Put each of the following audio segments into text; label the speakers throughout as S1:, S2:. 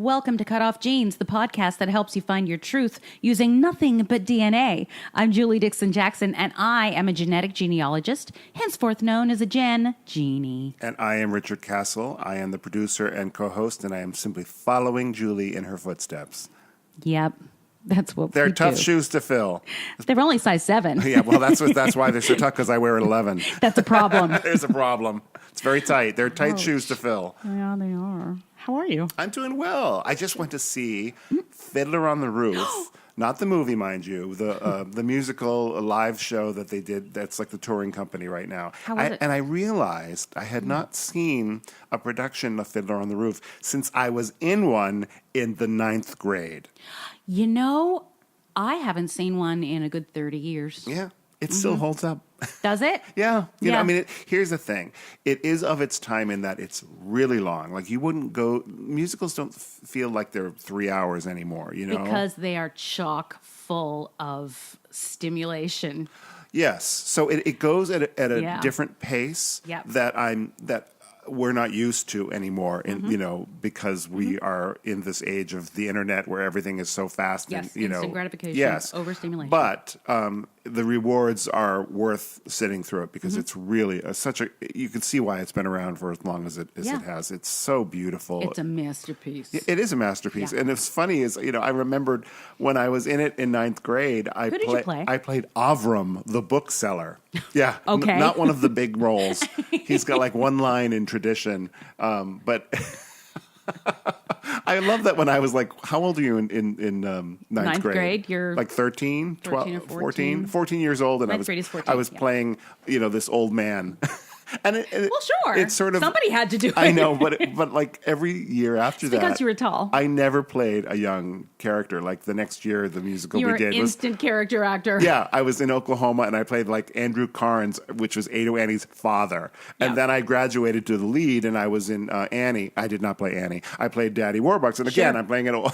S1: Welcome to Cutoff Jeans, the podcast that helps you find your truth using nothing but DNA. I'm Julie Dixon Jackson, and I am a genetic genealogist, henceforth known as a Gen Genie.
S2: And I am Richard Castle. I am the producer and co-host, and I am simply following Julie in her footsteps.
S1: Yep. That's what
S2: They're
S1: we
S2: tough
S1: do.
S2: shoes to fill.
S1: They're only size 7.
S2: Yeah, well, that's why they're so tough, because I wear an 11.
S1: That's a problem.
S2: There's a problem. It's very tight. They're tight shoes to fill.
S1: Yeah, they are. How are you?
S2: I'm doing well. I just went to see Fiddler on the Roof. Not the movie, mind you. The musical live show that they did. That's like the touring company right now.
S1: How was it?
S2: And I realized I had not seen a production of Fiddler on the Roof since I was in one in the 9th grade.
S1: You know, I haven't seen one in a good 30 years.
S2: Yeah, it still holds up.
S1: Does it?
S2: Yeah. You know,
S1: Yeah.
S2: I mean, here's the thing. It is of its time in that it's really long. Like, you wouldn't go... Musicals don't feel like they're 3 hours anymore, you know?
S1: Because they are chock full of stimulation.
S2: Yes. So it goes at a
S1: Yeah.
S2: different pace
S1: Yep.
S2: that we're not used to anymore, you know, because we are in this age of the internet where everything is so fast.
S1: Yes,
S2: and, you
S1: instant
S2: know,
S1: gratification,
S2: yes,
S1: overstimulation.
S2: But the rewards are worth sitting through it because it's really you can see why it's been around for as long as it has. It's so beautiful.
S1: It's a masterpiece.
S2: It is a masterpiece.
S1: Yeah.
S2: And it's funny is, you know, I remembered when I was in it in 9th grade,
S1: Who did you play?
S2: I played Avram, the bookseller. Yeah.
S1: Okay.
S2: Not one of the big roles. He's got like one line in tradition. But I love that when I was like, how old are you in ninth grade?
S1: You're
S2: like 13, 12,
S1: 13 or
S2: 14? 14 years old. And
S1: Ninth grade is 14,
S2: I was
S1: yeah.
S2: playing, you know, this old man. And
S1: Well, sure.
S2: It's sort of
S1: somebody had to do it.
S2: I know, but like every year after that,
S1: because you were tall.
S2: I never played a young character. Like the next year, the musical
S1: You were
S2: we did
S1: an
S2: was
S1: instant character actor.
S2: yeah. I was in Oklahoma and I played like Andrew Carnes, which was Ado Annie's father. And
S1: Yeah.
S2: then I graduated to the lead, and I was in Annie. I did not play Annie. I played Daddy Warbucks, and again,
S1: Sure.
S2: I'm playing it all.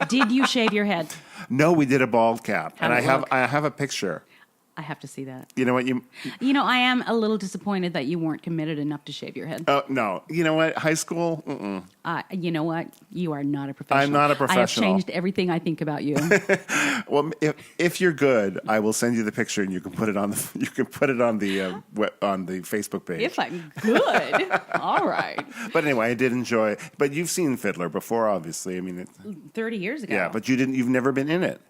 S1: Did you shave your head?
S2: No, we did a bald cap,
S1: How'd
S2: and
S1: it look?
S2: I have a picture.
S1: I have to see that.
S2: You know what you?
S1: You know, I am a little disappointed that you weren't committed enough to shave your head.
S2: No, you know what? High school. Mm-mm.
S1: You know what? You are not a professional.
S2: I'm not a
S1: I have
S2: professional.
S1: changed everything I think about you.
S2: Well, if you're good, I will send you the picture, and you can put it on the on the Facebook page.
S1: If I'm good. All right.
S2: But anyway, I did enjoy. But you've seen Fiddler before, obviously. I mean,
S1: 30 years ago.
S2: yeah. But you've never been in it.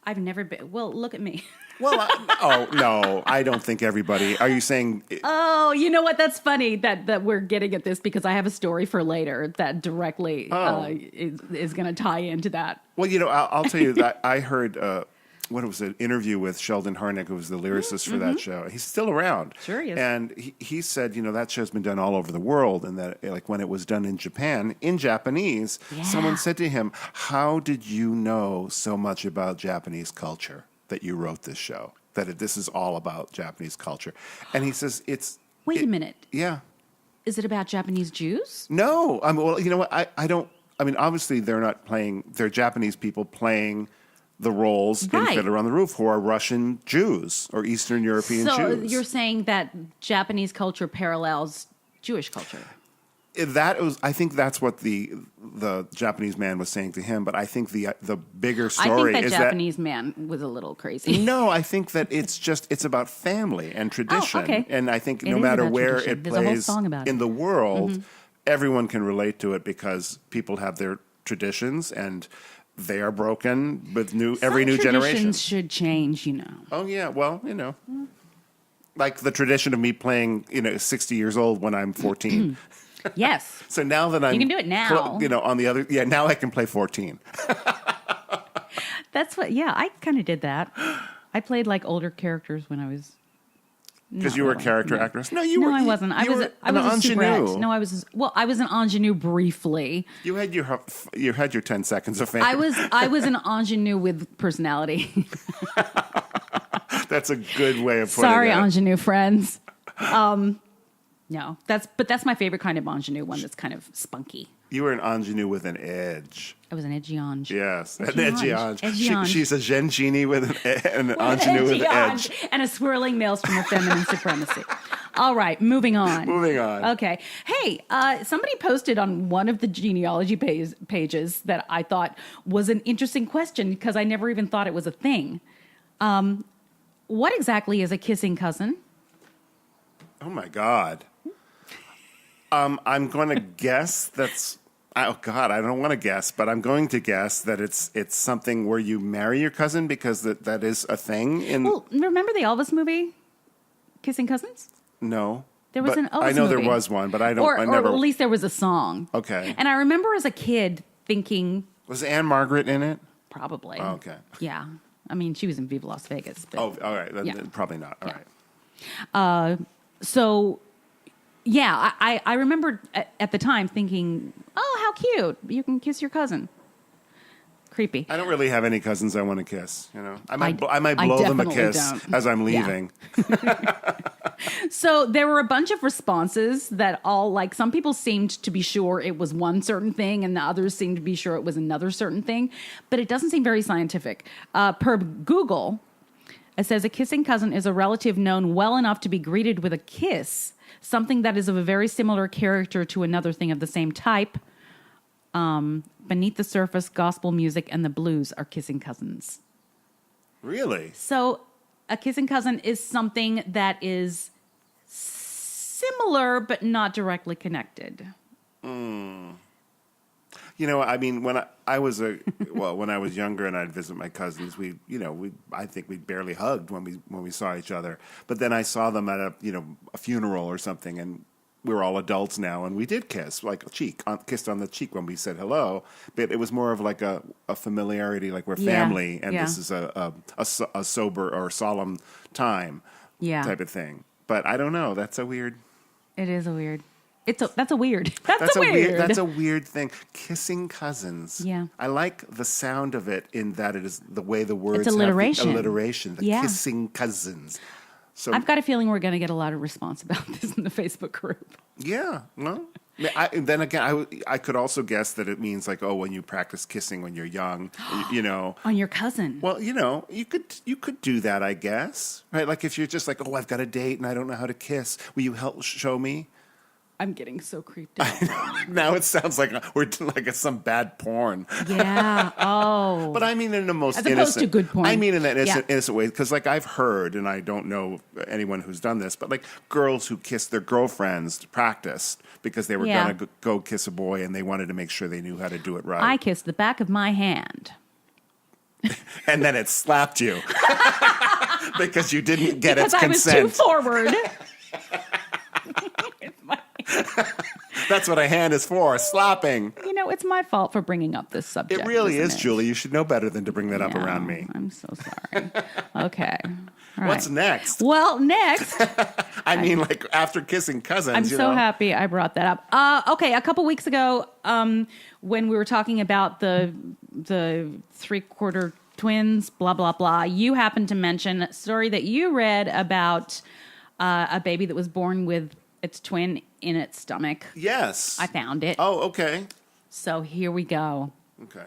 S1: I've never been. Well, look at me.
S2: Well, oh no, I don't think everybody. Are you saying?
S1: Oh, you know what? That's funny that we're getting at this because I have a story for later that directly is going to tie into that.
S2: Well, you know, I'll tell you that I heard what was an interview with Sheldon Harnick, who was the lyricist for that show. He's still around.
S1: Sure he is.
S2: And he said, you know, that show's been done all over the world, and that like when it was done in Japan, in Japanese, someone said to him, "How did you know so much about Japanese culture that you wrote this show? That this is all about Japanese culture?" And he says,
S1: Wait a minute.
S2: Yeah.
S1: Is it about Japanese Jews?
S2: No. I mean, well, you know what? I don't. I mean, obviously, they're not playing. They're Japanese people playing the roles in
S1: Right.
S2: Fiddler on the Roof, who are Russian Jews or Eastern European
S1: So
S2: Jews.
S1: you're saying that Japanese culture parallels Jewish culture?
S2: I think that's what the Japanese man was saying to him. But I think the bigger
S1: I
S2: story
S1: think that
S2: is
S1: Japanese man was a little crazy.
S2: No, I think that it's about family and tradition.
S1: Oh, okay.
S2: And I think
S1: It
S2: no
S1: is
S2: matter
S1: about
S2: where
S1: tradition.
S2: it
S1: There's a whole
S2: plays
S1: song about
S2: in
S1: it.
S2: the world, everyone can relate to it because people have their traditions and they are broken with every new generation.
S1: Traditions should change, you know.
S2: Oh yeah, well, you know, like the tradition of me playing, 60 years old when I'm 14.
S1: Yes.
S2: So now that I'm,
S1: You can do it now.
S2: on the other, now I can play 14.
S1: That's what, I kind of did that. I played like older characters when I was.
S2: Because you were a character actress. No, you were.
S1: I wasn't. I was
S2: an
S1: a
S2: ingenue.
S1: soubrette. No, I was an ingenue briefly.
S2: You had your 10 seconds of fame.
S1: I was an ingenue with personality.
S2: That's a good way of putting
S1: Sorry,
S2: it.
S1: ingenue friends. No, that's my favorite kind of ingenue, one that's kind of spunky.
S2: You were an ingenue with an edge.
S1: I was an edgy ange.
S2: Yes, an
S1: Edgy
S2: edgy
S1: ange.
S2: ange.
S1: Edgy ange.
S2: She's a Gen Genie with an ingenue with
S1: Edgy
S2: an edge.
S1: ange and a swirling maelstrom of feminine supremacy. All right, moving on.
S2: Moving on.
S1: Okay. Hey, somebody posted on one of the genealogy pages that I thought was an interesting question because I never even thought it was a thing. What exactly is a kissing cousin?
S2: Oh my God. I'm going to guess that's. Oh God, I don't want to guess, but I'm going to guess that it's something where you marry your cousin because that is a thing.
S1: Well, remember the Elvis movie, Kissing Cousins?
S2: No.
S1: There was an Elvis
S2: I know
S1: movie.
S2: there was one, but I don't.
S1: Or
S2: I never.
S1: at least there was a song.
S2: Okay.
S1: And I remember as a kid thinking,
S2: Was Anne Margaret in it?
S1: probably.
S2: Oh, okay.
S1: Yeah. I mean, she was in Viva Las Vegas. But,
S2: Oh, all right. Then,
S1: Yeah.
S2: then probably not. All
S1: Yeah.
S2: right.
S1: So, yeah, I remember at the time thinking, oh, how cute. You can kiss your cousin. Creepy.
S2: I don't really have any cousins I want to kiss. You know, I might
S1: I
S2: blow them a
S1: definitely
S2: kiss
S1: don't.
S2: as I'm leaving.
S1: So there were a bunch of responses that all, like, some people seemed to be sure it was one certain thing and the others seemed to be sure it was another certain thing, but it doesn't seem very scientific. Per Google, it says a kissing cousin is a relative known well enough to be greeted with a kiss, something that is of a very similar character to another thing of the same type. Beneath the surface, gospel music and the blues are kissing cousins.
S2: Really?
S1: So a kissing cousin is something that is similar but not directly connected.
S2: You know, I mean, when I was when I was younger and I'd visit my cousins, I think we barely hugged when we saw each other. But then I saw them at a funeral or something, and we're all adults now, and we did kiss, like kissed on the cheek when we said hello. But it was more of like a familiarity, like we're family, and this is a sober or solemn time, type of thing. But I don't know. That's a weird.
S1: It is a weird. That's a weird.
S2: That's a weird. That's a weird thing. Kissing cousins.
S1: Yeah.
S2: I like the sound of it in that it is the way the words
S1: It's alliteration.
S2: have the alliteration. The kissing cousins. So
S1: I've got a feeling we're going to get a lot of response about this in the Facebook group.
S2: yeah, well, then again, I could also guess that it means like, oh, when you practice kissing when you're young,
S1: On your cousin.
S2: Well, you could do that, I guess, right? Like if you're just like, oh, I've got a date and I don't know how to kiss, will you help show me?
S1: I'm getting so creeped out.
S2: Now it sounds like we're like some bad porn.
S1: Yeah. Oh.
S2: But I mean in the most
S1: As
S2: innocent.
S1: opposed to good porn.
S2: I mean in that innocent way, because like I've heard, and I don't know anyone who's done this, but like girls who kissed their girlfriends practiced because they were gonna go kiss a boy and they wanted to make sure they knew how to do it right.
S1: I kissed the back of my hand.
S2: And then it slapped you because you didn't get its
S1: Because I was
S2: consent.
S1: too forward.
S2: That's what a hand is for, slapping.
S1: It's my fault for bringing up this subject.
S2: It really
S1: isn't
S2: is, Julie. You should know better than to bring that up
S1: Yeah,
S2: around me.
S1: I'm so sorry. Okay. All right.
S2: What's next?
S1: Well, next,
S2: I mean, like after kissing cousins.
S1: I'm so happy I brought that up. Okay, a couple weeks ago, when we were talking about the 3/4 twins, blah blah blah, you happened to mention a story that you read about a baby that was born with its twin in its stomach.
S2: Yes.
S1: I found it.
S2: Oh, okay.
S1: So here we go.
S2: Okay.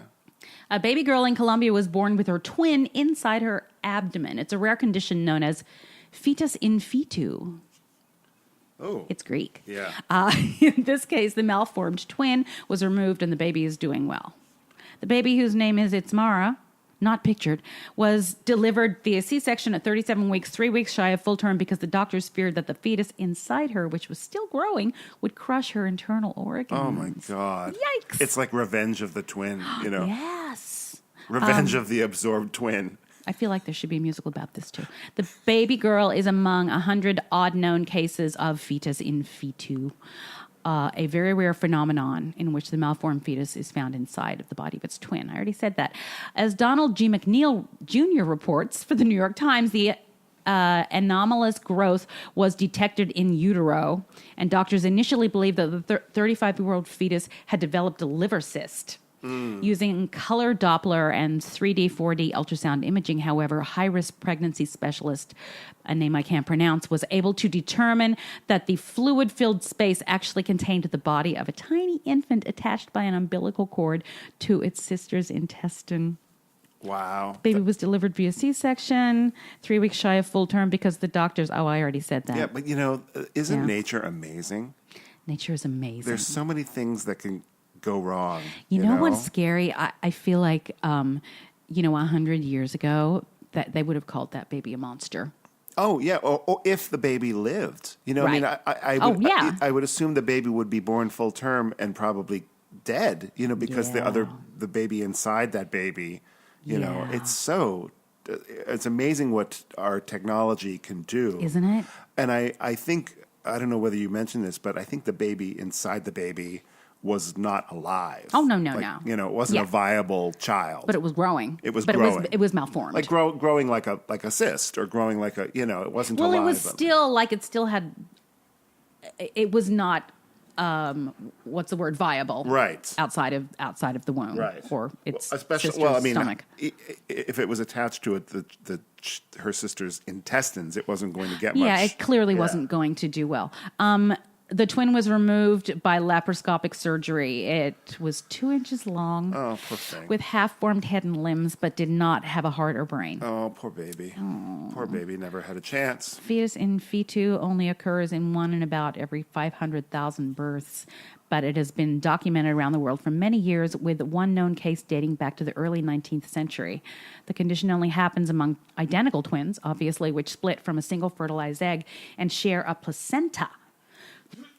S1: A baby girl in Colombia was born with her twin inside her abdomen. It's a rare condition known as Fetus in Fetu.
S2: Oh.
S1: It's Greek.
S2: Yeah.
S1: In this case, the malformed twin was removed and the baby is doing well. The baby, whose name is Itzmara, not pictured, was delivered via C-section at 37 weeks, 3 weeks shy of full term, because the doctors feared that the fetus inside her, which was still growing, would crush her internal organs.
S2: Oh, my God.
S1: Yikes.
S2: It's like Revenge of the Twin,
S1: Yes.
S2: Revenge of the absorbed twin.
S1: I feel like there should be a musical about this, too. The baby girl is among 100 odd known cases of fetus in fetu, a very rare phenomenon in which the malformed fetus is found inside of the body of its twin. I already said that. As Donald G. McNeil Jr. reports for the New York Times, the anomalous growth was detected in utero, and doctors initially believed that the 35-year-old fetus had developed a liver cyst. Using color Doppler and 3D, 4D ultrasound imaging, however, high-risk pregnancy specialist, a name I can't pronounce, was able to determine that the fluid-filled space actually contained the body of a tiny infant attached by an umbilical cord to its sister's intestine.
S2: Wow.
S1: Baby was delivered via C-section, 3 weeks shy of full term because the doctors... Oh, I already said that.
S2: Yeah, but isn't nature amazing?
S1: Nature is amazing.
S2: There's so many things that can go wrong.
S1: You know what's scary? I feel like, 100 years ago, that they would have called that baby a monster.
S2: Oh, yeah. Or if the baby lived.
S1: Right.
S2: I would assume the baby would be born full term and probably dead, because the baby inside that baby, it's amazing what our technology can do.
S1: Isn't it?
S2: And I think, I don't know whether you mentioned this, but I think the baby inside the baby was not alive.
S1: Oh, no.
S2: It wasn't a viable child.
S1: But it was growing.
S2: It was growing.
S1: It was malformed.
S2: Like growing like a cyst, or growing like it wasn't alive.
S1: Well, it was still like it still had... It was not... what's the word? Viable,
S2: right?
S1: Outside of the womb,
S2: right?
S1: Or its
S2: especially
S1: sister's stomach.
S2: If it was attached to it, her sister's intestines, it wasn't going to get much.
S1: Yeah, it clearly wasn't going to do well. The twin was removed by laparoscopic surgery. It was 2 inches long.
S2: Oh, poor thing.
S1: With half-formed head and limbs, but did not have a heart or brain.
S2: Oh, poor baby. Oh. Poor baby never had a chance.
S1: Fetus in fetu only occurs in 1 in about every 500,000 births, but it has been documented around the world for many years, with one known case dating back to the early 19th century. The condition only happens among identical twins, obviously, which split from a single fertilized egg and share a placenta.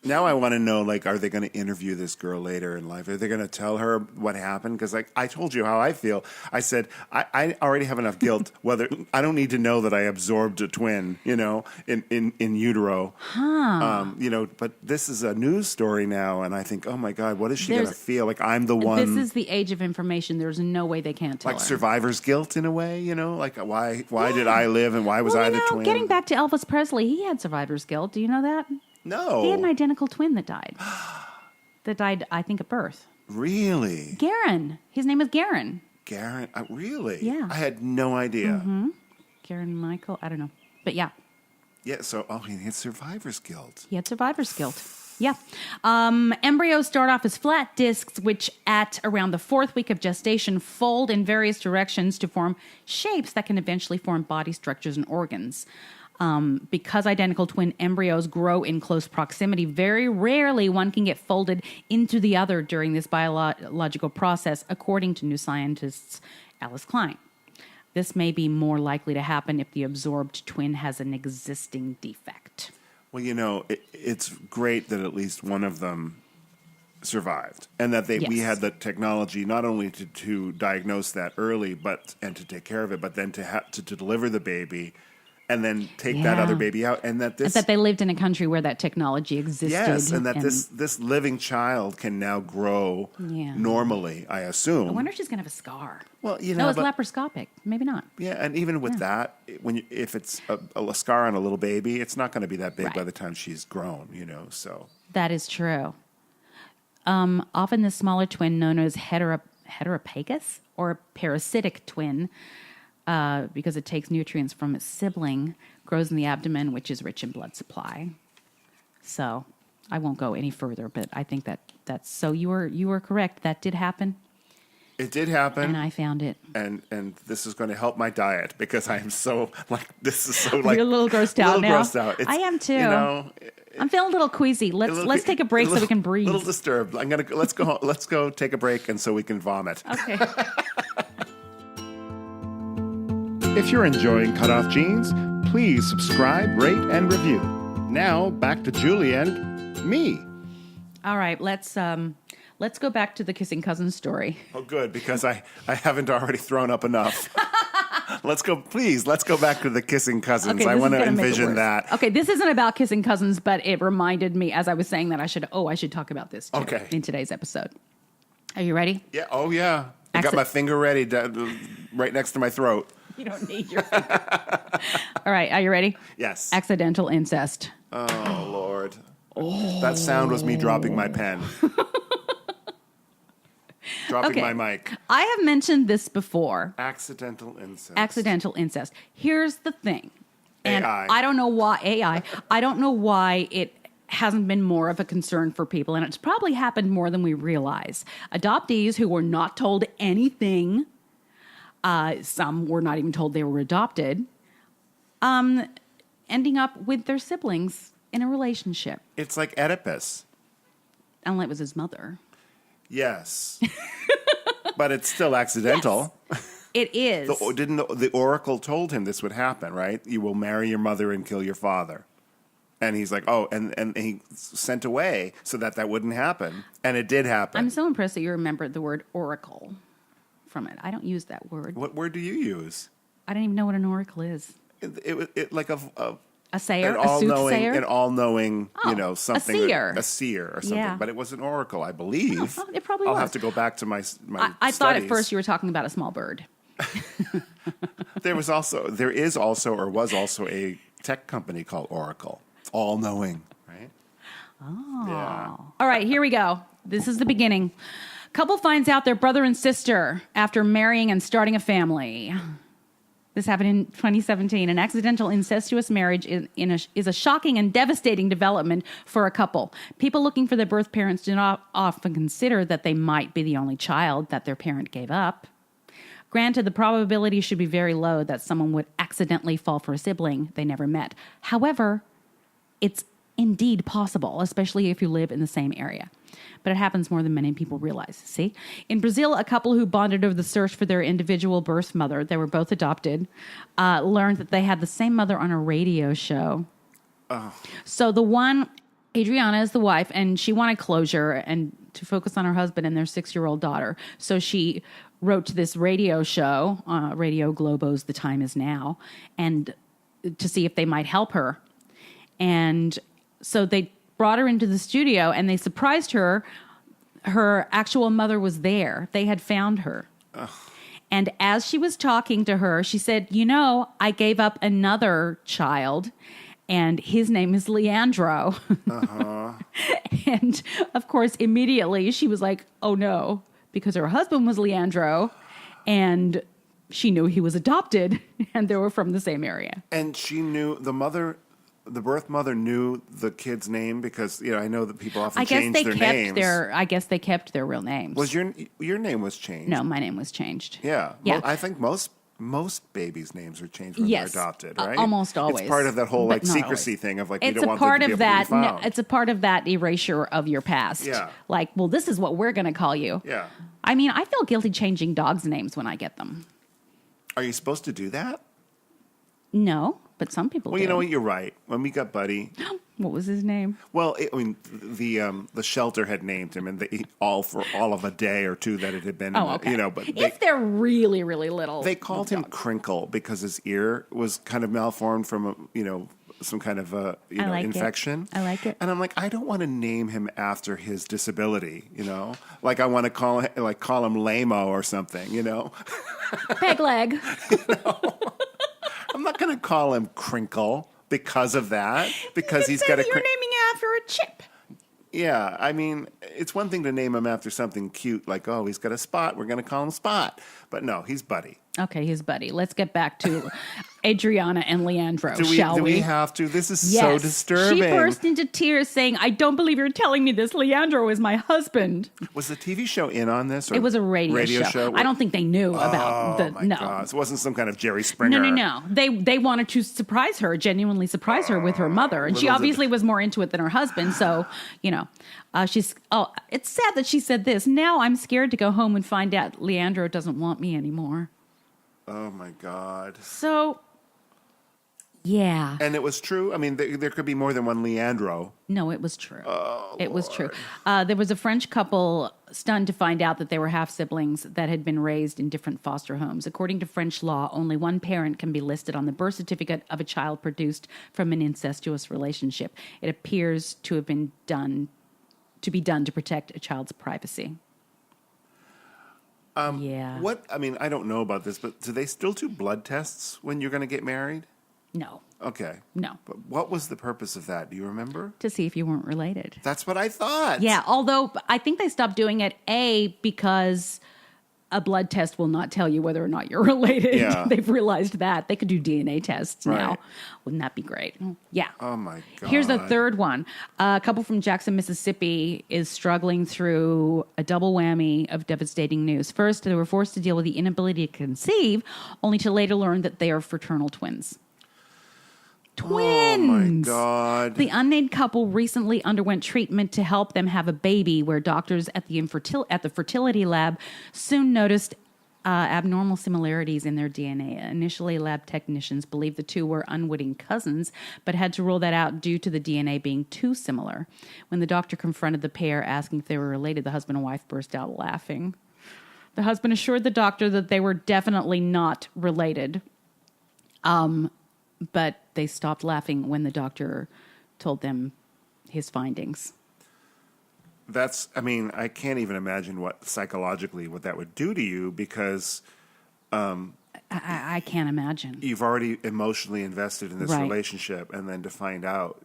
S2: Now I want to know, are they going to interview this girl later in life? Are they going to tell her what happened? Because, I told you how I feel. I said, I already have enough guilt. I don't need to know that I absorbed a twin, in utero. But this is a news story now, and I think, oh my God, what is she going to feel? Like I'm the one.
S1: This is the age of information. There's no way they can't tell her.
S2: Survivor's guilt in a way, why did I live and why was I the twin?
S1: Getting back to Elvis Presley, he had survivor's guilt. Do you know that?
S2: No.
S1: He had an identical twin that died. I think, at birth.
S2: Really?
S1: Garen. His name is Garen.
S2: Garen? Really?
S1: Yeah.
S2: I had no idea.
S1: Mm-hmm. Garen Michael? I don't know. But yeah.
S2: Yeah, so, he had survivor's guilt.
S1: He had survivor's guilt. Yeah. Embryos start off as flat discs, which at around the 4th week of gestation fold in various directions to form shapes that can eventually form body structures and organs. Because identical twin embryos grow in close proximity, very rarely one can get folded into the other during this biological process, according to New Scientist's Alice Klein. This may be more likely to happen if the absorbed twin has an existing defect.
S2: Well, it's great that at least one of them survived, and that we had the technology not only to diagnose that early, and to take care of it, but then to deliver the baby. And then take that other baby out, and that
S1: they lived in a country where that technology existed.
S2: Yes, and that this living child can now grow normally, I assume.
S1: I wonder if she's going to have a scar.
S2: Well,
S1: no, it's laparoscopic. Maybe not.
S2: Yeah, and even with that, if it's a scar on a little baby, it's not going to be that big by the time she's grown. So
S1: that is true. Often the smaller twin, known as heteropagus or parasitic twin, because it takes nutrients from its sibling, grows in the abdomen, which is rich in blood supply. So I won't go any further, but I think that's so. You were correct. That did happen.
S2: It did happen,
S1: and I found it.
S2: And this is going to help my diet because I am so this is so
S1: You're a little grossed out now.
S2: Grossed out.
S1: I am too. I'm feeling a little queasy. Let's take a break so we can breathe.
S2: A little disturbed. Let's go take a break and so we can vomit.
S1: Okay.
S2: If you're enjoying Cutoff Jeans, please subscribe, rate, and review. Now, back to Julie and me.
S1: All right, let's go back to the kissing cousins story.
S2: Oh, good, because I haven't already thrown up enough. Let's go back to the kissing cousins.
S1: Okay,
S2: I want to envision that.
S1: Okay, this isn't about kissing cousins, but it reminded me as I was saying that I should talk about this too in today's episode. Are you ready?
S2: Yeah. Oh, yeah. I got my finger ready right next to my throat.
S1: You don't need your finger. All right, are you ready?
S2: Yes.
S1: Accidental incest.
S2: Oh, Lord. Oh. That sound was me dropping my pen. Dropping my mic.
S1: I have mentioned this before.
S2: Accidental incest.
S1: Here's the thing. And
S2: AI.
S1: I don't know why I don't know why it hasn't been more of a concern for people, and it's probably happened more than we realize. Adoptees who were not told anything Some were not even told they were adopted. Ending up with their siblings in a relationship.
S2: It's like Oedipus.
S1: Unless it was his mother.
S2: Yes. But it's still accidental.
S1: Yes, it is.
S2: The oracle told him this would happen, right? You will marry your mother and kill your father. And he's like, oh, and he sent away so that wouldn't happen. And it did happen.
S1: I'm so impressed that you remembered the word oracle from it. I don't use that word.
S2: What word do you use?
S1: I don't even know what an oracle is.
S2: It like a
S1: sayer,
S2: an
S1: a soothsayer,
S2: an all-knowing, something.
S1: A
S2: seer or something.
S1: Yeah.
S2: But it was an oracle, I believe.
S1: Oh, it probably
S2: I'll
S1: was.
S2: have to go back to my
S1: I thought at
S2: studies.
S1: first you were talking about a small bird.
S2: There was also a tech company called Oracle. All-knowing, right?
S1: Oh.
S2: Yeah.
S1: All right, here we go. This is the beginning. Couple finds out they're brother and sister after marrying and starting a family. This happened in 2017. An accidental incestuous marriage is a shocking and devastating development for a couple. People looking for their birth parents do not often consider that they might be the only child that their parent gave up. Granted, the probability should be very low that someone would accidentally fall for a sibling they never met. However, it's indeed possible, especially if you live in the same area. But it happens more than many people realize. See? In Brazil, a couple who bonded over the search for their individual birth mother, they were both adopted, learned that they had the same mother on a radio show. Oh. So the one, Adriana is the wife, and she wanted closure and to focus on her husband and their 6-year-old daughter. So she wrote to this radio show, Radio Globo's The Time Is Now, and to see if they might help her. And so they brought her into the studio and they surprised her. Her actual mother was there. They had found her. Ugh. And as she was talking to her, she said, I gave up another child and his name is Leandro. Uh-huh. And of course, immediately she was like, oh no, because her husband was Leandro and she knew he was adopted and they were from the same area.
S2: And she knew the birth mother knew the kid's name because I know that people often change their names.
S1: I guess they kept their real names.
S2: Was your name was changed?
S1: No, my name was changed.
S2: Yeah. Well, I think most babies' names are changed when they're adopted, right?
S1: Almost always.
S2: It's part of that whole secrecy thing of you don't want them to be able to be found.
S1: It's a part of that erasure of your past.
S2: Yeah.
S1: Like, well, this is what we're going to call you.
S2: Yeah.
S1: I mean, I feel guilty changing dogs' names when I get them.
S2: Are you supposed to do that?
S1: No, but some people do.
S2: Well, you know what? You're right. When we got Buddy.
S1: What was his name?
S2: Well, the shelter had named him, and for all of a day or two that it had been.
S1: Oh, okay.
S2: But
S1: if they're really, really little,
S2: they called him Crinkle because his ear was kind of malformed from some kind of infection.
S1: I like it.
S2: And I'm like, I don't want to name him after his disability. Like I want to call him Lame-O or something.
S1: Peg leg.
S2: I'm not going to call him Crinkle because of that. Because he's got
S1: you're naming it after a chip.
S2: Yeah, I mean, it's one thing to name him after something cute, like, oh, he's got a Spot, we're going to call him Spot. But no, he's Buddy.
S1: Okay, he's Buddy. Let's get back to Adriana and Leandro, shall we?
S2: Do we have to? This is so disturbing.
S1: She burst into tears saying, I don't believe you're telling me this. Leandro is my husband.
S2: Was the TV show in on this? Or
S1: it was a radio show. I don't think they knew about the...
S2: My God. So it wasn't some kind of Jerry Springer.
S1: No. They wanted to surprise her, genuinely surprise her with her mother. And she obviously was more into it than her husband. So, it's sad that she said this. Now I'm scared to go home and find out Leandro doesn't want me anymore.
S2: Oh, my God.
S1: So, yeah.
S2: And it was true? I mean, there could be more than one Leandro.
S1: No, it was true.
S2: Oh,
S1: it was true. There was a French couple stunned to find out that they were half-siblings that had been raised in different foster homes. According to French law, only one parent can be listed on the birth certificate of a child produced from an incestuous relationship. It appears to have been done to protect a child's privacy. Yeah.
S2: I don't know about this, but do they still do blood tests when you're going to get married?
S1: No.
S2: Okay.
S1: No.
S2: But what was the purpose of that? Do you remember?
S1: To see if you weren't related.
S2: That's what I thought.
S1: Yeah, although I think they stopped doing it, because a blood test will not tell you whether or not you're related.
S2: Yeah.
S1: They've realized that. They could do DNA tests now.
S2: Right.
S1: Wouldn't that be great? Yeah.
S2: Oh, my God.
S1: Here's the third one. A couple from Jackson, Mississippi is struggling through a double whammy of devastating news. First, they were forced to deal with the inability to conceive, only to later learn that they are fraternal twins. Twins!
S2: Oh, my God.
S1: The unnamed couple recently underwent treatment to help them have a baby, where doctors at the fertility lab soon noticed abnormal similarities in their DNA. Initially, lab technicians believed the two were unwitting cousins, but had to rule that out due to the DNA being too similar. When the doctor confronted the pair, asking if they were related, the husband and wife burst out laughing. The husband assured the doctor that they were definitely not related. But they stopped laughing when the doctor told them his findings.
S2: I can't even imagine psychologically what that would do to you, because
S1: I can't imagine.
S2: you've already emotionally invested in this
S1: Right.
S2: relationship, and then to find out,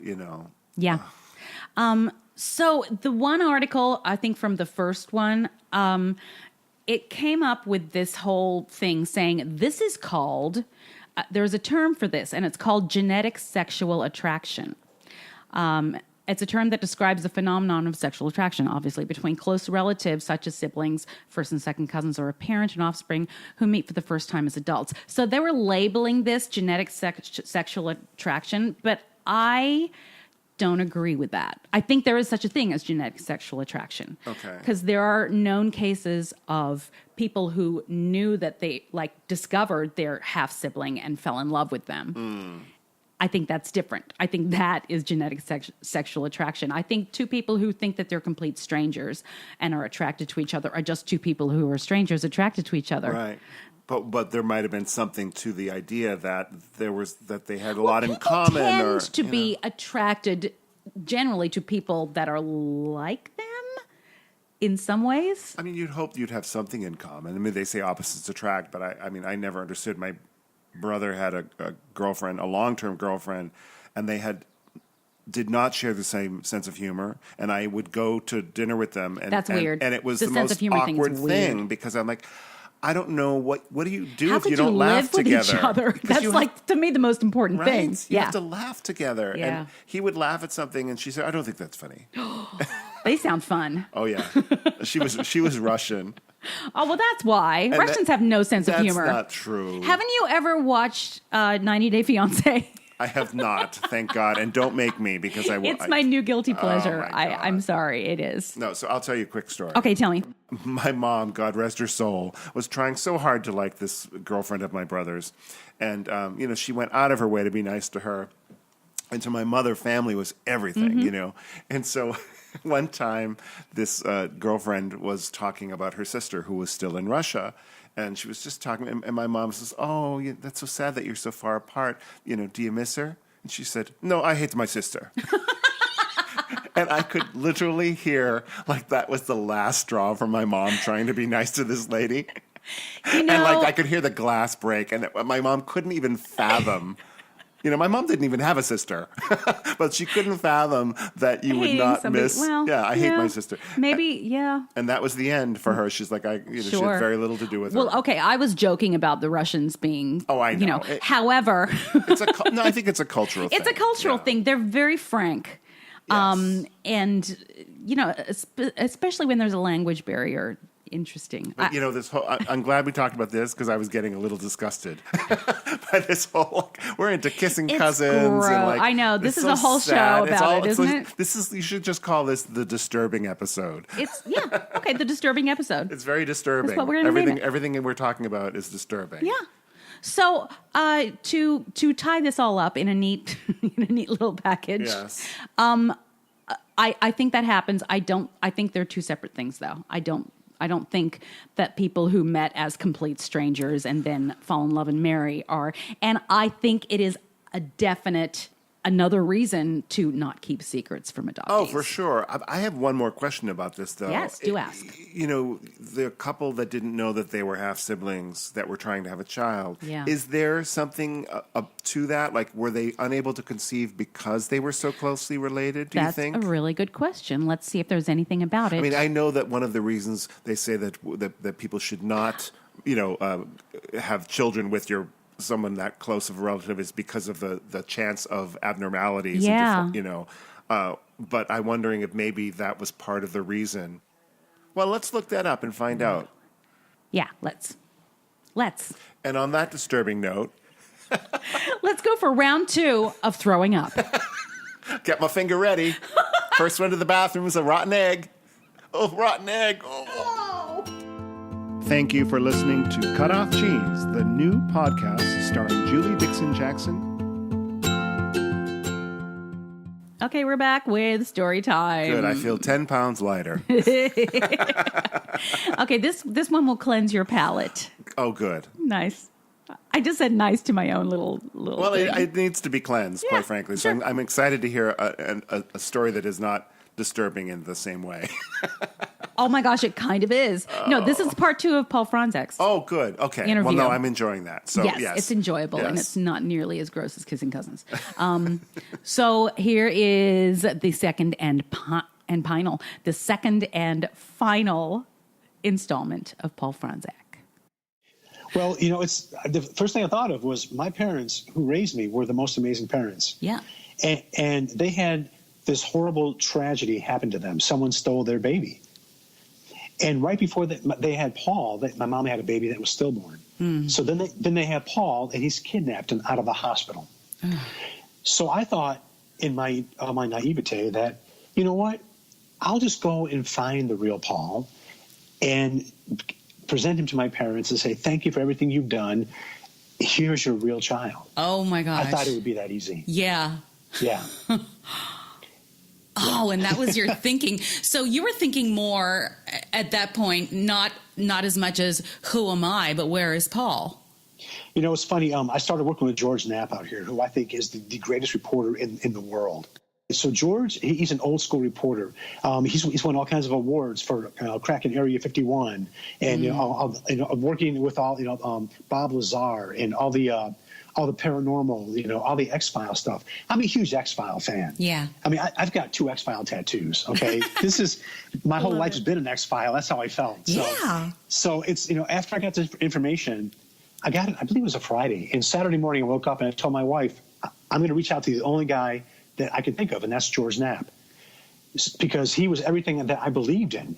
S1: Yeah. So the one article, I think from the first one, it came up with this whole thing saying this is called, there's a term for this, and it's called genetic sexual attraction. It's a term that describes the phenomenon of sexual attraction, obviously, between close relatives, such as siblings, first and second cousins, or a parent and offspring who meet for the first time as adults. So they were labeling this genetic sexual attraction, but I don't agree with that. I think there is such a thing as genetic sexual attraction.
S2: Okay.
S1: Because there are known cases of people who knew that they discovered their half sibling and fell in love with them. I think that's different. I think that is genetic sexual attraction. I think two people who think that they're complete strangers and are attracted to each other are just two people who are strangers attracted to each other.
S2: Right. But there might have been something to the idea that they had a lot in common.
S1: Tend to be attracted generally to people that are like them in some ways.
S2: I mean, you'd hope you'd have something in common. I mean, they say opposites attract, but I never understood. My brother had a girlfriend, a long-term girlfriend, and they did not share the same sense of humor. And I would go to dinner with them, and
S1: that's weird.
S2: And it was
S1: the
S2: the
S1: sense
S2: most
S1: of humor
S2: awkward
S1: thing
S2: thing, because I'm like, I don't know what do you do
S1: How
S2: if
S1: could
S2: you don't laugh
S1: live with
S2: together?
S1: each other?
S2: 'Cause
S1: That's
S2: you
S1: to me the most important
S2: right?
S1: thing.
S2: You have to laugh together.
S1: Yeah.
S2: And he would laugh at something, and she said, "I don't think that's funny."
S1: They sound fun.
S2: Oh yeah, she was Russian.
S1: Oh, well, that's why.
S2: And
S1: Russians have no sense of humor.
S2: That's not true.
S1: Haven't you ever watched 90 Day Fiancé?
S2: I have not, thank God, and don't make me, because I will.
S1: It's my new guilty pleasure.
S2: my God.
S1: I'm sorry, it is.
S2: No, so I'll tell you a quick story.
S1: Okay, tell me.
S2: My mom, God rest her soul, was trying so hard to like this girlfriend of my brother's. And, she went out of her way to be nice to her. And to my mother, family was everything, And so one time, this girlfriend was talking about her sister who was still in Russia. And she was just talking, and my mom says, "Oh, that's so sad that you're so far apart. Do you miss her?" And she said, "No, I hate my sister." And I could literally hear that was the last straw from my mom trying to be nice to this lady. And I could hear the glass break, and my mom couldn't even fathom. My mom didn't even have a sister, but she couldn't fathom that you would not miss.
S1: Well,
S2: I hate my sister.
S1: Maybe, yeah.
S2: And that was the end for her. She's like, she had very little to do with her.
S1: Well, okay, I was joking about the Russians being,
S2: Oh, I know.
S1: However,
S2: I think it's a cultural thing.
S1: it's a cultural thing. They're very frank.
S2: Yes.
S1: And, especially when there's a language barrier. Interesting.
S2: But, this whole, I'm glad we talked about this, because I was getting a little disgusted by this whole, we're into kissing cousins.
S1: Gross.
S2: And
S1: I know. This is
S2: so
S1: a whole
S2: sad.
S1: show about it, isn't it?
S2: You should just call this the disturbing episode.
S1: Okay, the disturbing episode.
S2: It's very disturbing.
S1: That's what we're gonna name it.
S2: Everything we're talking about is disturbing.
S1: Yeah. So to tie this all up in a neat little package.
S2: Yes.
S1: I think that happens. I think they're two separate things, though. I don't think that people who met as complete strangers and then fall in love and marry are. And I think it is a definite another reason to not keep secrets from adoptees.
S2: Oh, for sure. I have one more question about this, though.
S1: Yes, do ask.
S2: You know, the couple that didn't know that they were half siblings that were trying to have a child.
S1: Yeah.
S2: Is there something up to that? Like, were they unable to conceive because they were so closely related? Do you think?
S1: That's a really good question. Let's see if there's anything about it.
S2: I mean, I know that one of the reasons they say that people should not, have children with someone that close of a relative is because of the chance of abnormalities.
S1: Yeah.
S2: And but I'm wondering if maybe that was part of the reason. Well, let's look that up and find out.
S1: Yeah, let's.
S2: And on that disturbing note,
S1: Let's go for round 2 of throwing up.
S2: get my finger ready. First one to the bathroom is a rotten egg. Oh, rotten egg. Oh. Thank you for listening to Cutoff Jeans, the new podcast starring Julie Dixon-Jackson.
S1: Okay, we're back with story time.
S2: Good. I feel 10 pounds lighter.
S1: Okay, this one will cleanse your palate.
S2: Oh, good.
S1: Nice. I just said nice to my own little
S2: Well,
S1: thing.
S2: it needs to be cleansed, quite frankly. So
S1: sure.
S2: I'm excited to hear a story that is not disturbing in the same way.
S1: Oh my gosh, it kind of is. No, this is part 2 of Paul Fronczak's.
S2: Oh, good. Okay.
S1: Interview.
S2: Well, no, I'm enjoying that. So, yes.
S1: It's enjoyable, and
S2: Yes.
S1: it's not nearly as gross as kissing cousins. So here is the second and final installment of Paul Fronczak.
S3: Well, it's the first thing I thought of was my parents who raised me were the most amazing parents.
S1: Yeah.
S3: And they had this horrible tragedy happen to them. Someone stole their baby. And right before they had Paul, my mom had a baby that was stillborn. So then they had Paul, and he's kidnapped and out of the hospital. So I thought in my naivete that, you know what, I'll just go and find the real Paul and present him to my parents and say, thank you for everything you've done. Here's your real child.
S1: Oh my gosh.
S3: I thought it would be that easy.
S1: Yeah.
S3: Yeah.
S1: Oh, and that was your thinking. So you were thinking more at that point, not as much as who am I, but where is Paul?
S3: It's funny. I started working with George Knapp out here, who I think is the greatest reporter in the world. So George, he's an old school reporter. He's won all kinds of awards for cracking Area 51, and working with all Bob Lazar and all the paranormal, all the X-File stuff. I'm a huge X-File fan.
S1: Yeah.
S3: I mean, I've got 2 X-File tattoos. Okay, this is my whole life has been an X-File. That's how I felt. So,
S1: Yeah.
S3: So it's after I got this information, I got it. I believe it was a Friday, and Saturday morning I woke up and I told my wife, I'm going to reach out to the only guy that I could think of, and that's George Knapp, because he was everything that I believed in,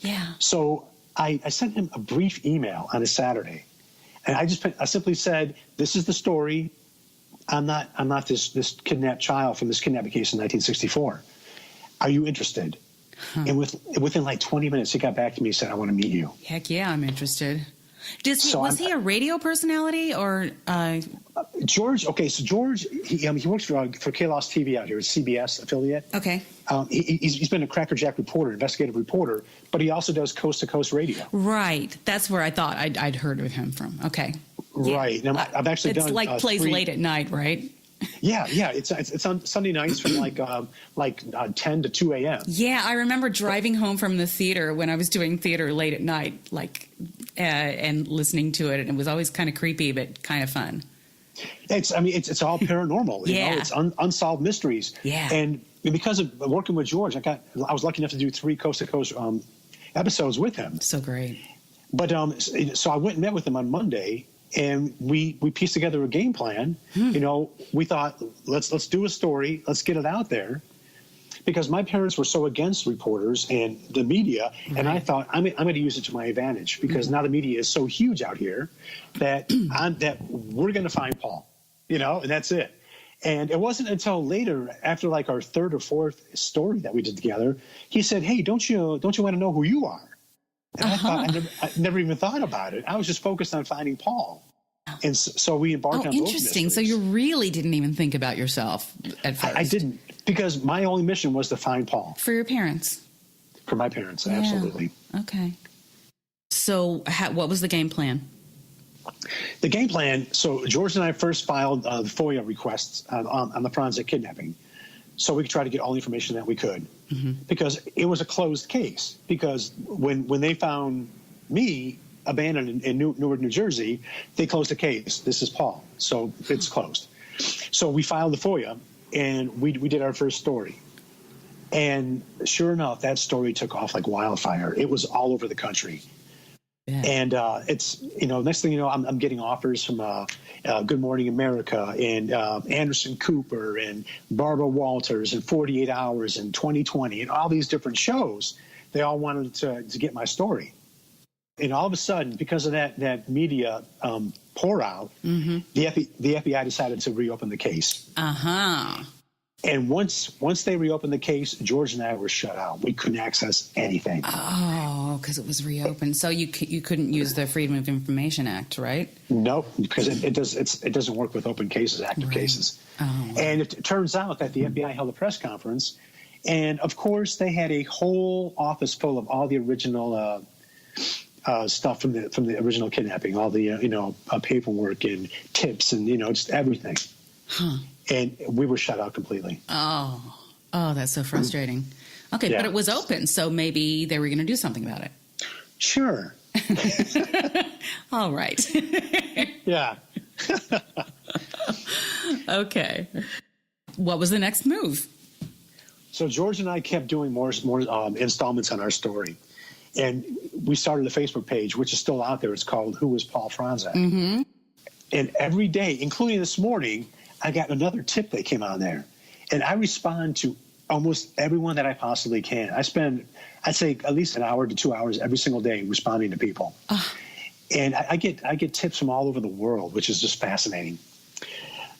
S1: Yeah.
S3: So I sent him a brief email on a Saturday, and I simply said, "This is the story. I'm not this kidnapped child from this kidnapping case in 1964. Are you interested?" And within like 20 minutes, he got back to me and said, "I want to meet you."
S1: Heck yeah, I'm interested. Was he a radio personality or?
S3: George, okay, so George, he works for KLOS TV out here, it's CBS affiliate.
S1: Okay.
S3: He's been a crackerjack reporter, investigative reporter, but he also does coast-to-coast radio.
S1: Right. That's where I thought I'd heard of him from. Okay.
S3: Right. Now, I've actually done.
S1: It's like plays late at night, right?
S3: Yeah. It's on Sunday nights from like 10 to 2 a.m.
S1: Yeah, I remember driving home from the theater when I was doing theater late at night, and listening to it, and it was always kind of creepy but kind of fun.
S3: It's all paranormal.
S1: Yeah.
S3: It's unsolved mysteries.
S1: Yeah.
S3: And because of working with George, I was lucky enough to do 3 coast-to-coast episodes with him.
S1: So great.
S3: But so I went and met with him on Monday, and we pieced together a game plan. We thought, let's do a story, let's get it out there, because my parents were so against reporters and the media, and I thought I'm going to use it to my advantage, because now the media is so huge out here that we're going to find Paul, and that's it. And it wasn't until later, after like our 3rd or 4th story that we did together, he said, "Hey, don't you want to know who you are?" And I thought, I never even thought about it. I was just focused on finding Paul. And so we embarked on those
S1: interesting.
S3: mysteries.
S1: So you really didn't even think about yourself at first.
S3: I didn't, because my only mission was to find Paul.
S1: For your parents?
S3: For my parents,
S1: Yeah.
S3: absolutely.
S1: Okay. So what was the game plan?
S3: The game plan. So George and I first filed the FOIA requests on the Fronczak kidnapping, so we could try to get all the information that we could, because it was a closed case. Because when they found me abandoned in Newark, New Jersey, they closed the case. This is Paul, so it's closed. So we filed the FOIA, and we did our first story. And sure enough, that story took off like wildfire. It was all over the country. Yeah. And it's, next thing you know, I'm getting offers from Good Morning America and Anderson Cooper and Barbara Walters and 48 Hours and 2020 and all these different shows. They all wanted to get my story. And all of a sudden, because of that media pour out, the FBI decided to reopen the case. Uh-huh. And once they reopened the case, George and I were shut out. We couldn't access anything.
S1: Oh, because it was reopened. So you couldn't use the Freedom of Information Act, right?
S3: Nope, because it doesn't work with open cases, active cases. Oh. And it turns out that the FBI held a press conference, and of course they had a whole office full of all the original stuff from the original kidnapping, all the paperwork and tips and just everything. Huh. And we were shut out completely. Oh,
S1: that's so frustrating. Okay, yeah. But it was open, so maybe they were going to do something about it.
S3: Sure.
S1: All right.
S3: Yeah.
S1: Okay. What was the next move?
S3: So George and I kept doing more installments on our story. And we started a Facebook page, which is still out there. It's called Who is Paul Fronczak? Mm-hmm. And every day, including this morning, I got another tip that came on there. And I respond to almost everyone that I possibly can. I spend, I'd say, at least an hour to 2 hours every single day responding to people. And I get tips from all over the world, which is just fascinating.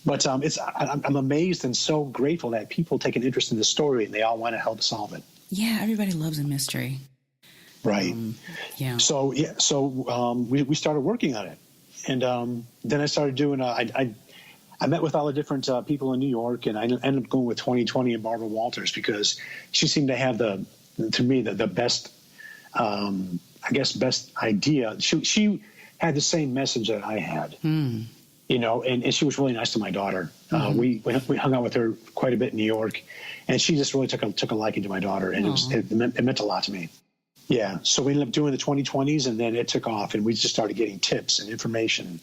S3: But I'm amazed and so grateful that people take an interest in the story and they all want to help solve it.
S1: Yeah, everybody loves a mystery.
S3: Right.
S1: Yeah.
S3: So we started working on it. And then I started doing I met with all the different people in New York, and I ended up going with 2020 and Barbara Walters because she seemed to have the best, best idea. She had the same message that I had, and she was really nice to my daughter. We hung out with her quite a bit in New York, and she just really took a liking to my daughter, and it meant a lot to me. Yeah, so we ended up doing the 2020s, and then it took off, and we just started getting tips and information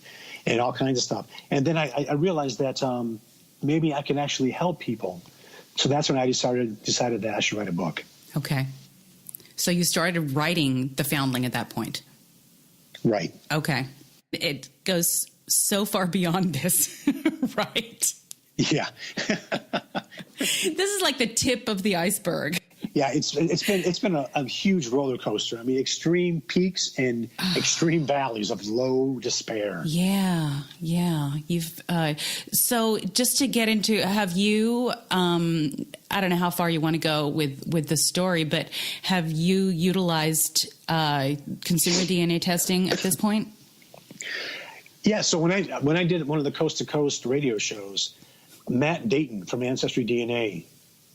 S3: and all kinds of stuff. And then I realized that maybe I can actually help people. So that's when I decided that I should write a book.
S1: Okay. So you started writing The Foundling at that point.
S3: Right.
S1: Okay. It goes so far beyond this, right?
S3: Yeah.
S1: This is like the tip of the iceberg.
S3: Yeah, it's been a huge roller coaster. I mean, extreme peaks and extreme valleys of low despair.
S1: Yeah. You've so just to get into, have you? I don't know how far you want to go with the story, but have you utilized consumer DNA testing at this point?
S3: Yeah. So when I did one of the Coast to Coast radio shows, Matt Dayton from Ancestry DNA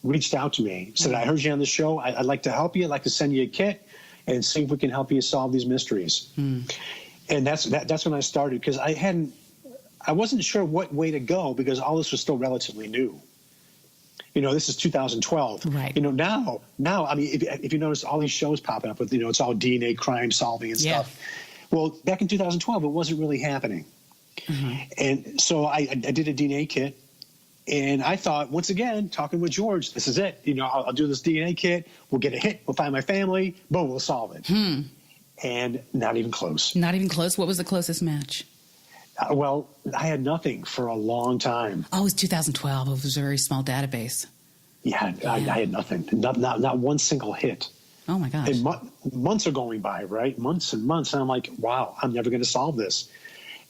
S3: reached out to me, said, I heard you on the show. I'd like to help you. I'd like to send you a kit and see if we can help you solve these mysteries. And that's when I started, because I wasn't sure what way to go, because all this was still relatively new. This is 2012.
S1: Right.
S3: Now, I mean, if you notice all these shows popping up with, it's all DNA crime solving and stuff. Well, back in 2012, it wasn't really happening. And so I did a DNA kit. And I thought, once again, talking with George, this is it. I'll do this DNA kit. We'll get a hit. We'll find my family. Boom, we'll solve it. And not even close.
S1: Not even close? What was the closest match?
S3: Well, I had nothing for a long time.
S1: Oh, it was 2012. It was a very small database.
S3: Yeah. I had nothing. Not one single hit.
S1: Oh, my gosh.
S3: And months are going by, right? Months and months. And I'm like, wow, I'm never going to solve this.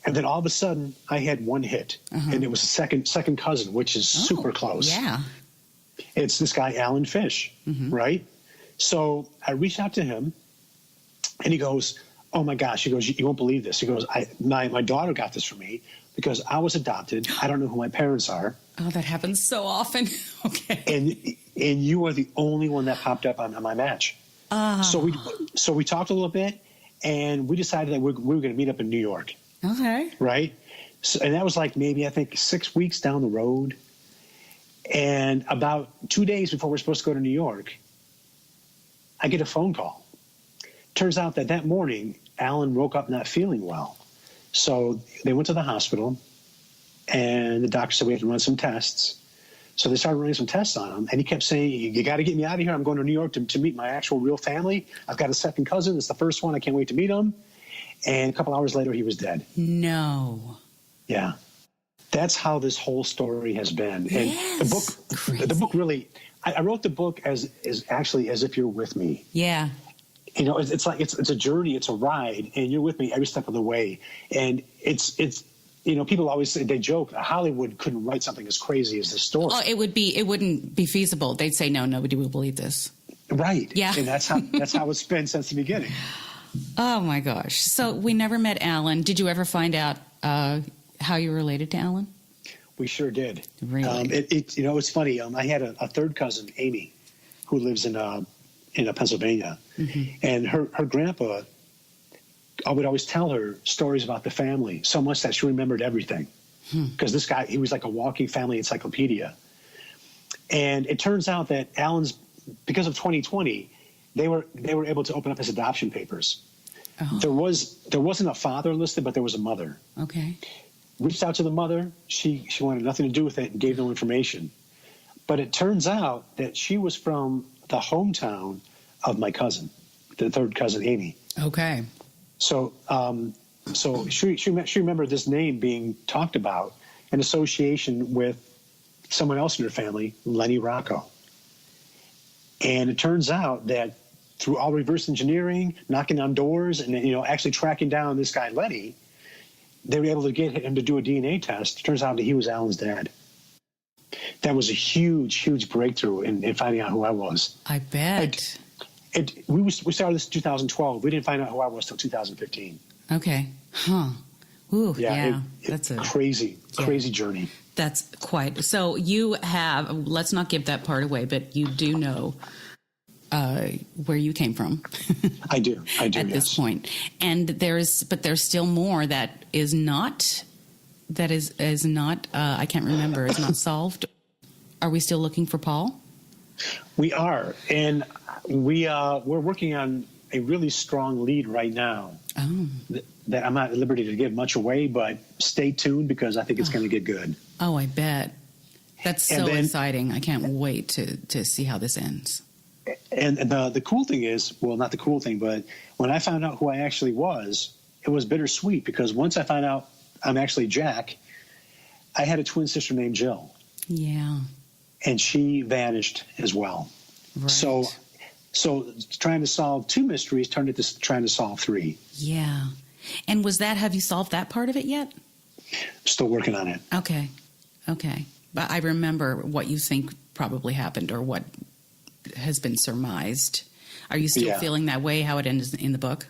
S3: And then all of a sudden, I had one hit, and it was a second cousin, which is super close.
S1: Yeah,
S3: it's this guy Alan Fish, right? So I reached out to him, and he goes, "Oh my gosh!" He goes, "You won't believe this." He goes, "My daughter got this for me because I was adopted. I don't know who my parents are."
S1: Oh, that happens so often. Okay,
S3: and you are the only one that popped up on my match. So we talked a little bit, and we decided that we were going to meet up in New York.
S1: Okay.
S3: right? So, and that was like maybe, I think, 6 weeks down the road. And about 2 days before we're supposed to go to New York, I get a phone call. Turns out that morning, Alan woke up not feeling well. So they went to the hospital, and the doctor said we have to run some tests. So they started running some tests on him, and he kept saying, you got to get me out of here. I'm going to New York to meet my actual real family. I've got a second cousin. It's the first one. I can't wait to meet him. And a couple hours later, he was dead.
S1: No.
S3: Yeah. That's how this whole story has been. And
S1: Yes.
S3: the book really, I wrote the book as actually as if you're with me.
S1: Yeah.
S3: You know, it's like, it's a journey, it's a ride, and you're with me every step of the way. And it's, you know, people always say, they joke, Hollywood couldn't write something as crazy as this story.
S1: Oh, it wouldn't be feasible. They'd say, no, nobody will believe this.
S3: Right.
S1: Yeah.
S3: And that's how it's been since the beginning.
S1: Oh my gosh. So we never met Alan. Did you ever find out how you're related to Alan?
S3: We sure did.
S1: Really?
S3: You know, it's funny. I had a third cousin, Amy, who lives in Pennsylvania, and her grandpa, I would always tell her stories about the family so much that she remembered everything. Because this guy, he was like a walking family encyclopedia. And it turns out that Alan's, because of 2020, they were able to open up his adoption papers. Oh. There wasn't a father listed, but there was a mother.
S1: Okay.
S3: Reached out to the mother. She wanted nothing to do with it and gave no information. But it turns out that she was from the hometown of my cousin, the third cousin, Amy.
S1: Okay.
S3: So she remembered this name being talked about in association with someone else in her family, Lenny Rocco. And it turns out that through all reverse engineering, knocking on doors, and actually tracking down this guy Lenny, they were able to get him to do a DNA test. It turns out that he was Alan's dad. That was a huge, huge breakthrough in finding out who I was.
S1: I bet.
S3: We started this in 2012. We didn't find out who I was till 2015.
S1: Okay. Huh. Ooh, yeah.
S3: That's a crazy journey.
S1: That's quite. So you have, let's not give that part away, but you do know where you came from.
S3: I do.
S1: At
S3: yes.
S1: this point. And there's still more that is not, I can't remember, is not solved. Are we still looking for Paul?
S3: We are. And we're working on a really strong lead right now.
S1: Oh.
S3: That I'm not at liberty to give much away, but stay tuned because I think it's going to get good.
S1: Oh, I bet. That's so exciting. I can't wait to see how this ends.
S3: And the cool thing is, well, not the cool thing, but when I found out who I actually was, it was bittersweet because once I found out I'm actually Jack, I had a twin sister named Jill.
S1: Yeah.
S3: And she vanished as well.
S1: Right.
S3: So trying to solve two mysteries turned into trying to solve three.
S1: Yeah. And have you solved that part of it yet?
S3: Still working on it.
S1: Okay. But I remember what you think probably happened or what has been surmised. Are you still feeling that way, how it ends in the book?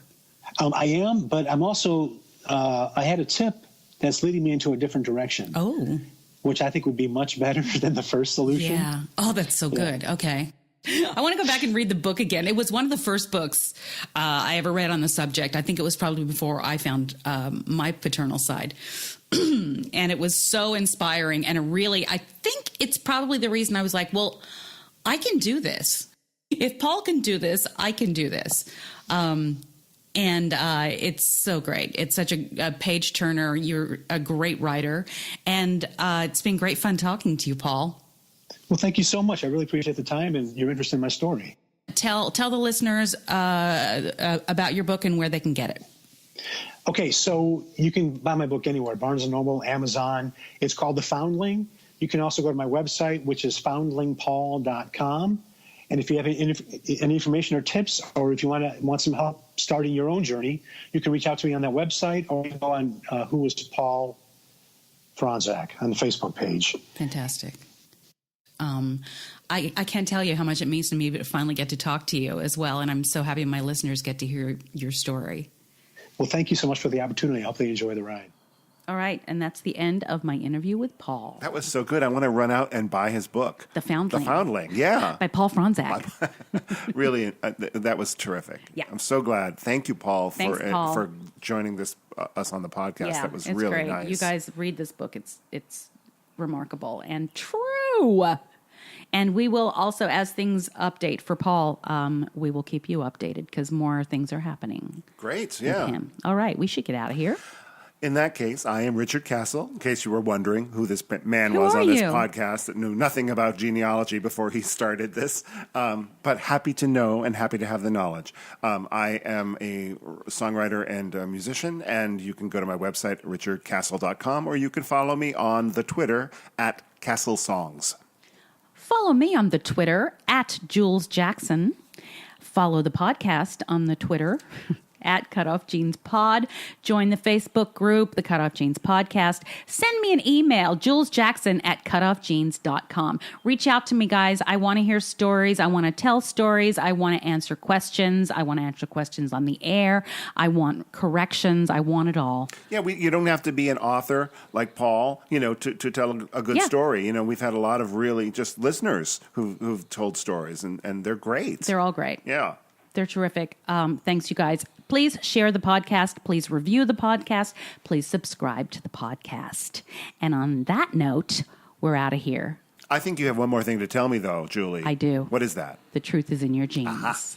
S3: I am, but I'm also, I had a tip that's leading me into a different direction.
S1: Oh.
S3: Which I think would be much better than the first solution.
S1: Yeah. Oh, that's so good. Okay. I want to go back and read the book again. It was one of the first books I ever read on the subject. I think it was probably before I found my paternal side. And it was so inspiring. And I think it's probably the reason I was like, well, I can do this. If Paul can do this, I can do this. And it's so great. It's such a page turner. You're a great writer. And it's been great fun talking to you, Paul.
S3: Well, thank you so much. I really appreciate the time and your interest in my story.
S1: Tell the listeners about your book and where they can get it.
S3: Okay, so you can buy my book anywhere, Barnes & Noble, Amazon. It's called The Foundling. You can also go to my website, which is foundlingpaul.com. And if you have any information or tips, or if you want some help starting your own journey, you can reach out to me on that website, or you can go on Who is Paul Fronczak on the Facebook page.
S1: Fantastic. I can't tell you how much it means to me to finally get to talk to you as well. And I'm so happy my listeners get to hear your story.
S3: Well, thank you so much for the opportunity. I hope they enjoy the ride.
S1: All right. And that's the end of my interview with Paul.
S2: That was so good. I want to run out and buy his book.
S1: The Foundling.
S2: The Foundling, yeah.
S1: By Paul Fronczak.
S2: Really, that was terrific.
S1: Yeah.
S2: I'm so glad. Thank you, Paul,
S1: Thanks, Paul.
S2: for joining us on the podcast.
S1: Yeah,
S2: That was
S1: it's
S2: really
S1: great.
S2: nice.
S1: You guys read this book. It's remarkable and true. And we will also, as things update for Paul, we will keep you updated because more things are happening
S2: Great,
S1: with
S2: yeah.
S1: him. All right, we should get out of here.
S2: In that case, I am Richard Castle, in case you were wondering who this man
S1: Who
S2: was
S1: are
S2: on this
S1: you?
S2: podcast that knew nothing about genealogy before he started this. But happy to know and happy to have the knowledge. I am a songwriter and a musician, and you can go to my website, richardcastle.com, or you can follow me on the Twitter at Castle Songs.
S1: Follow me on the Twitter at Jules Jackson. Follow the podcast on the Twitter at Cutoff Jeans Pod. Join the Facebook group, the Cutoff Jeans Podcast. Send me an email, julesjackson@cutoffjeans.com. Reach out to me, guys. I want to hear stories. I want to tell stories. I want to answer questions. I want to answer questions on the air. I want corrections. I want it all.
S2: Yeah, you don't have to be an author like Paul, to tell a good
S1: Yeah.
S2: story. We've had a lot of really just listeners who've told stories, and they're great.
S1: They're all great.
S2: Yeah.
S1: They're terrific. Thanks, you guys. Please share the podcast. Please review the podcast. Please subscribe to the podcast. And on that note, we're out of here.
S2: I think you have one more thing to tell me, though, Julie.
S1: I do.
S2: What is that?
S1: The truth is in your jeans.